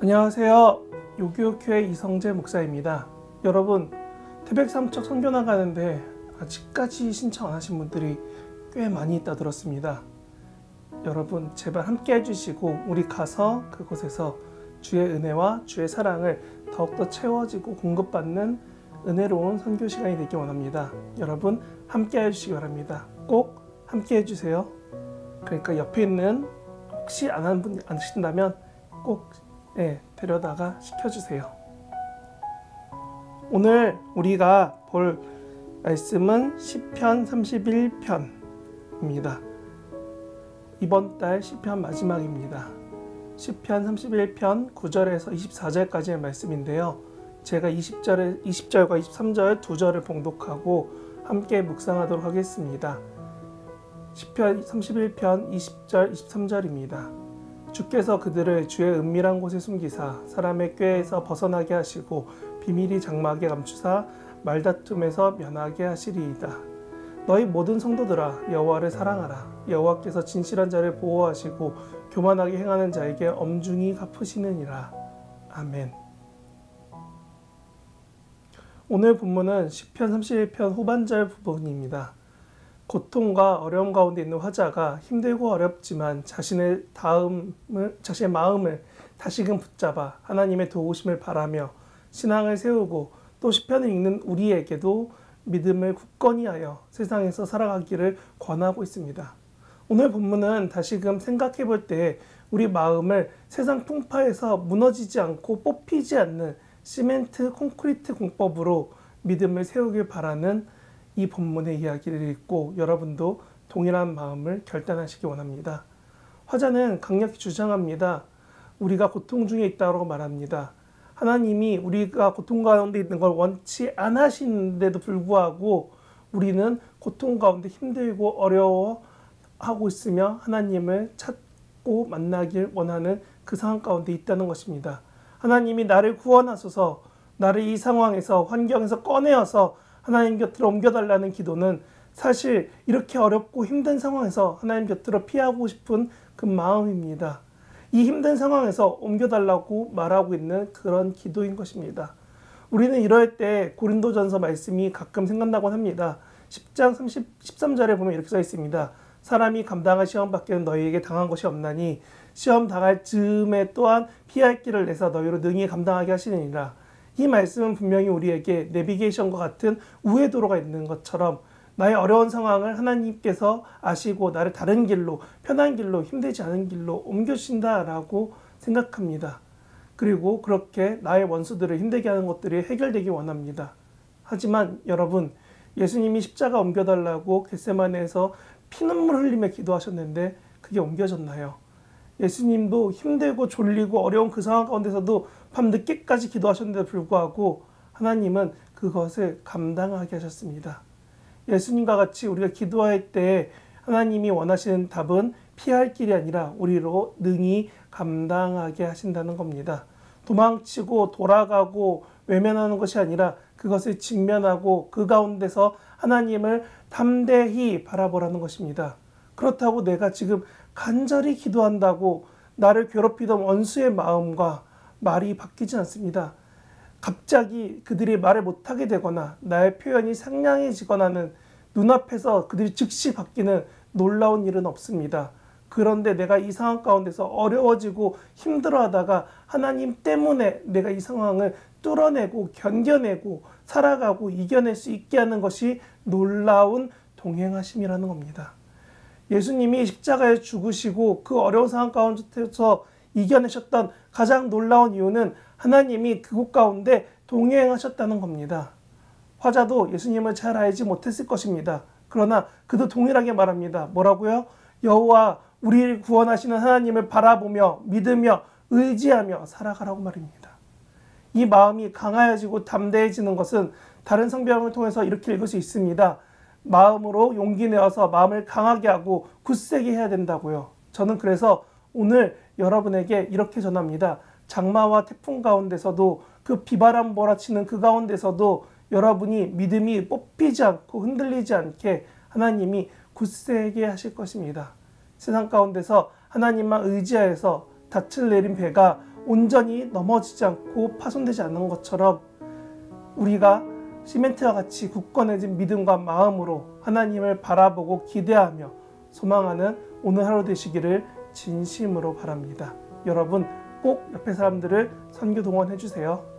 안녕하세요. 요교교회 이성재 목사입니다. 여러분, 태백 삼척 선교 나가는데 아직까지 신청 안 하신 분들이 꽤 많이 있다 들었습니다. 여러분, 제발 함께 해주시고 우리 가서 그곳에서 주의 은혜와 주의 사랑을 더욱더 채워지고 공급받는 은혜로운 선교 시간이 되기 원합니다. 여러분, 함께 해주시기 바랍니다. 꼭 함께 해주세요. 그러니까 옆에 있는 혹시 안 하는 분 안 하신다면 꼭 데려다가 시켜주세요. 오늘 우리가 볼 말씀은 시편 31편입니다. 이번 달 시편 마지막입니다. 시편 31편 9절에서 24절까지의 말씀인데요. 제가 20절과 23절 두 절을 봉독하고 함께 묵상하도록 하겠습니다. 시편 31편 20절 23절입니다. 주께서 그들을 주의 은밀한 곳에 숨기사 사람의 꾀에서 벗어나게 하시고 비밀이 장막에 감추사 말다툼에서 면하게 하시리이다. 너희 모든 성도들아, 여호와를 사랑하라. 여호와께서 진실한 자를 보호하시고 교만하게 행하는 자에게 엄중히 갚으시느니라. 아멘. 오늘 본문은 시편 31편 후반절 부분입니다. 고통과 어려움 가운데 있는 화자가 힘들고 어렵지만 자신의 마음을 다시금 붙잡아 하나님의 도우심을 바라며 신앙을 세우고 또 시편을 읽는 우리에게도 믿음을 굳건히 하여 세상에서 살아가기를 권하고 있습니다. 오늘 본문은 다시금 생각해 볼 때 우리 마음을 세상 풍파에서 무너지지 않고 뽑히지 않는 시멘트 콘크리트 공법으로 믿음을 세우길 바라는 이 본문의 이야기를 읽고 여러분도 동일한 마음을 결단하시기 원합니다. 화자는 강력히 주장합니다. 우리가 고통 중에 있다고 말합니다. 하나님이 우리가 고통 가운데 있는 걸 원치 않으시는데도 불구하고 우리는 고통 가운데 힘들고 어려워하고 있으며 하나님을 찾고 만나길 원하는 그 상황 가운데 있다는 것입니다. 하나님이 나를 구원하소서, 나를 이 상황에서 환경에서 꺼내어서 하나님 곁으로 옮겨달라는 기도는 사실 이렇게 어렵고 힘든 상황에서 하나님 곁으로 피하고 싶은 그 마음입니다. 이 힘든 상황에서 옮겨달라고 말하고 있는 그런 기도인 것입니다. 우리는 이럴 때 고린도전서 말씀이 가끔 생각나곤 합니다. 10장 13절에 보면 이렇게 써 있습니다. 사람이 감당할 시험 밖에는 너희에게 당한 것이 없나니 시험 당할 즈음에 또한 피할 길을 내서 너희로 능히 감당하게 하시느니라. 이 말씀은 분명히 우리에게 내비게이션과 같은 우회 도로가 있는 것처럼 나의 어려운 상황을 하나님께서 아시고 나를 다른 길로, 편한 길로, 힘들지 않은 길로 옮겨주신다라고 생각합니다. 그리고 그렇게 나의 원수들을 힘들게 하는 것들이 해결되기 원합니다. 하지만 여러분, 예수님이 십자가 옮겨달라고 겟세마네에서 피눈물 흘리며 기도하셨는데 그게 옮겨졌나요? 예수님도 힘들고 졸리고 어려운 그 상황 가운데서도 밤늦게까지 기도하셨는데도 불구하고 하나님은 그것을 감당하게 하셨습니다. 예수님과 같이 우리가 기도할 때 하나님이 원하시는 답은 피할 길이 아니라 우리로 능히 감당하게 하신다는 겁니다. 도망치고 돌아가고 외면하는 것이 아니라 그것을 직면하고 그 가운데서 하나님을 담대히 바라보라는 것입니다. 그렇다고 내가 지금 간절히 기도한다고 나를 괴롭히던 원수의 마음과 말이 바뀌지 않습니다. 갑자기 그들이 말을 못하게 되거나 나의 표현이 상냥해지거나는 눈앞에서 그들이 즉시 바뀌는 놀라운 일은 없습니다. 그런데 내가 이 상황 가운데서 어려워지고 힘들어하다가 하나님 때문에 내가 이 상황을 뚫어내고 견뎌내고 살아가고 이겨낼 수 있게 하는 것이 놀라운 동행하심이라는 겁니다. 예수님이 십자가에 죽으시고 그 어려운 상황 가운데서 이겨내셨던 가장 놀라운 이유는 하나님이 그곳 가운데 동행하셨다는 겁니다. 화자도 예수님을 잘 알지 못했을 것입니다. 그러나 그도 동일하게 말합니다. 뭐라고요? 여호와 우리를 구원하시는 하나님을 바라보며 믿으며 의지하며 살아가라고 말입니다. 이 마음이 강하여지고 담대해지는 것은 다른 성경을 통해서 이렇게 읽을 수 있습니다. 마음으로 용기 내어서 마음을 강하게 하고 굳세게 해야 된다고요. 저는 그래서 오늘 여러분에게 이렇게 전합니다. 장마와 태풍 가운데서도 그 비바람 몰아치는 그 가운데서도 여러분이 믿음이 뽑히지 않고 흔들리지 않게 하나님이 굳세게 하실 것입니다. 세상 가운데서 하나님만 의지하여서 닻을 내린 배가 온전히 넘어지지 않고 파손되지 않는 것처럼 우리가 시멘트와 같이 굳건해진 믿음과 마음으로 하나님을 바라보고 기대하며 소망하는 오늘 하루 되시기를 진심으로 바랍니다. 여러분 꼭 옆에 사람들을 선교 동원해 주세요.